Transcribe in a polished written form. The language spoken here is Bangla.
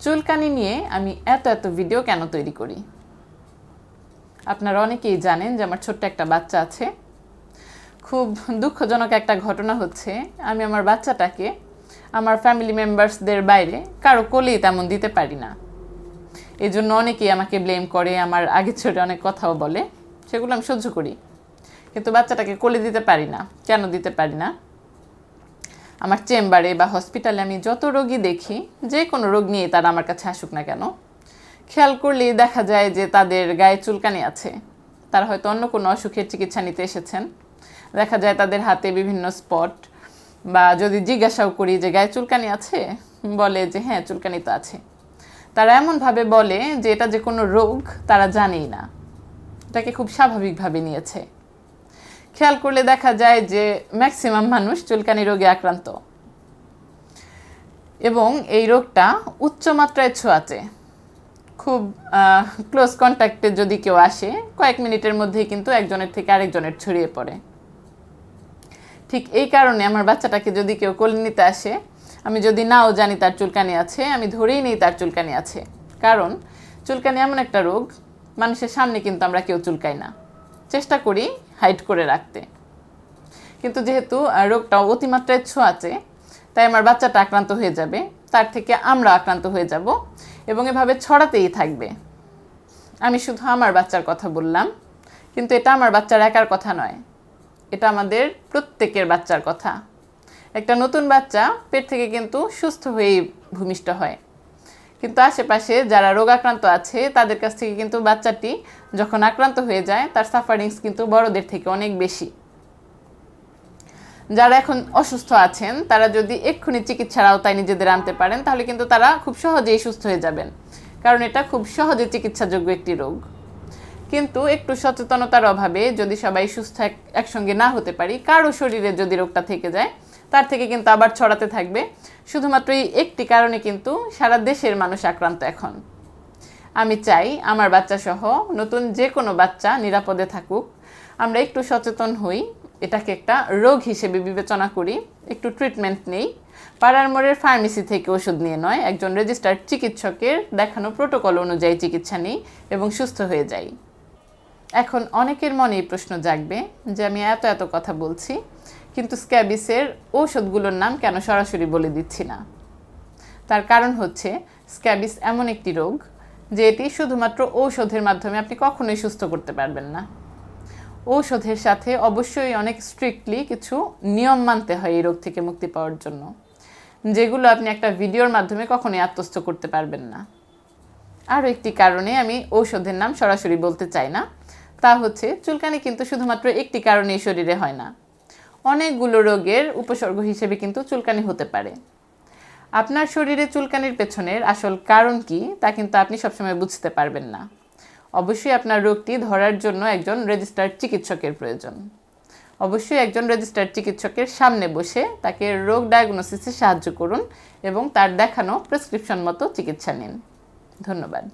চুলকানি নিয়ে আমি এত ভিডিও কেন তৈরি করি? আপনারা অনেকেই জানেন যে আমার ছোট্ট একটা বাচ্চা আছে। খুব দুঃখজনক একটা ঘটনা হচ্ছে, আমি আমার বাচ্চাটাকে আমার ফ্যামিলি মেম্বার্সদের বাইরে কারো কোলেই তেমন দিতে পারি না। এই জন্য অনেকেই আমাকে ব্লেম করে, আমার আগে ছোট অনেক কথাও বলে, সেগুলো আমি সহ্য করি। কিন্তু বাচ্চাটাকে কোলে দিতে পারি না। কেন দিতে পারি না? আমার চেম্বারে বা হসপিটালে আমি যত রোগী দেখি, যে কোনো রোগ নিয়ে তারা আমার কাছে আসুক না কেন, খেয়াল করলেই দেখা যায় যে তাদের গায়ে চুলকানি আছে। তারা হয়তো অন্য কোনো অসুখের চিকিৎসা নিতে এসেছেন। দেখা যায় তাদের হাতে বিভিন্ন স্পট, বা যদি জিজ্ঞাসাও করি যে গায়ে চুলকানি আছে, বলে যে হ্যাঁ চুলকানি তো আছে। তারা এমনভাবে বলে যে এটা যে কোনো রোগ তারা জানেই না, এটাকে খুব স্বাভাবিকভাবে নিয়েছে। খেয়াল করলে দেখা যায় যে ম্যাক্সিমাম মানুষ চুলকানি রোগে আক্রান্ত, এবং এই রোগটা উচ্চমাত্রায় ছোঁয়াচে। খুব ক্লোজ কন্ট্যাক্টে যদি কেউ আসে, কয়েক মিনিটের মধ্যেই কিন্তু একজনের থেকে আরেকজনের ছড়িয়ে পড়ে। ঠিক এই কারণে আমার বাচ্চাটাকে যদি কেউ কোলে নিতে আসে, আমি যদি নাও জানি তার চুলকানি আছে, আমি ধরেই নিই তার চুলকানি আছে। কারণ চুলকানি এমন একটা রোগ, মানুষের সামনে কিন্তু আমরা কেউ চুলকাই না, চেষ্টা করি হাইড করে রাখতে। কিন্তু যেহেতু রোগটা অতিমাত্রায় ছোঁয়াচে, তাই আমার বাচ্চাটা আক্রান্ত হয়ে যাবে, তার থেকে আমরা আক্রান্ত হয়ে যাব, এবং এভাবে ছড়াতেই থাকবে। আমি শুধু আমার বাচ্চার কথা বললাম, কিন্তু এটা আমার বাচ্চার একার কথা নয়, এটা আমাদের প্রত্যেকের বাচ্চার কথা। একটা নতুন বাচ্চা পেট থেকে কিন্তু সুস্থ হয়েই ভূমিষ্ঠ হয়, কিন্তু আশেপাশে যারা রোগাক্রান্ত আছে তাদের কাছ থেকে কিন্তু বাচ্চাটি যখন আক্রান্ত হয়ে যায়, তার সাফারিংস কিন্তু বড়দের থেকে অনেক বেশি। যারা এখন অসুস্থ আছেন তারা যদি এক্ষুনি চিকিৎসার আওতায় নিজেদের আনতে পারেন, তাহলে কিন্তু তারা খুব সহজেই সুস্থ হয়ে যাবেন, কারণ এটা খুব সহজে চিকিৎসাযোগ্য একটি রোগ। কিন্তু একটু সচেতনতার অভাবে যদি সবাই সুস্থ একসঙ্গে না হতে পারি, কারো শরীরে যদি রোগটা থেকে যায়, তার থেকে কিন্তু আবার ছড়াতে থাকবে। শুধুমাত্র এই একটি কারণে কিন্তু সারা দেশের মানুষ আক্রান্ত এখন। আমি চাই আমার বাচ্চা সহ নতুন যে কোনো বাচ্চা নিরাপদে থাকুক। আমরা একটু সচেতন হই, এটাকে একটা রোগ হিসেবে বিবেচনা করি, একটু ট্রিটমেন্ট নেই, পাড়ার মোড়ের ফার্মেসি থেকে ওষুধ নিয়ে নয়, একজন রেজিস্টার্ড চিকিৎসকের দেখানো প্রোটোকল অনুযায়ী চিকিৎসা নিই এবং সুস্থ হয়ে যাই। এখন অনেকের মনে এই প্রশ্ন জাগবে যে আমি এত কথা বলছি, কিন্তু স্ক্যাবিসের ঔষধগুলোর নাম কেন সরাসরি বলে দিচ্ছি না? তার কারণ হচ্ছে, স্ক্যাবিস এমন একটি রোগ যে এটি শুধুমাত্র ঔষধের মাধ্যমে আপনি কখনোই সুস্থ করতে পারবেন না। ঔষধের সাথে অবশ্যই অনেক স্ট্রিক্টলি কিছু নিয়ম মানতে হয় এই রোগ থেকে মুক্তি পাওয়ার জন্য, যেগুলো আপনি একটা ভিডিওর মাধ্যমে কখনোই আত্মস্থ করতে পারবেন না। আরও একটি কারণে আমি ঔষধের নাম সরাসরি বলতে চাই না, তা হচ্ছে চুলকানি কিন্তু শুধুমাত্র একটি কারণেই শরীরে হয় না, অনেকগুলো রোগের উপসর্গ হিসেবে কিন্তু চুলকানি হতে পারে। আপনার শরীরে চুলকানির পেছনের আসল কারণ কি তা কিন্তু আপনি সবসময় বুঝতে পারবেন না। অবশ্যই আপনার রোগটি ধরার জন্য একজন রেজিস্টার্ড চিকিৎসকের প্রয়োজন। অবশ্যই একজন রেজিস্টার্ড চিকিৎসকের সামনে বসে তাকে রোগ ডায়াগনোসিসে সাহায্য করুন এবং তার দেখানো প্রেসক্রিপশন মতো চিকিৎসা নিন। ধন্যবাদ।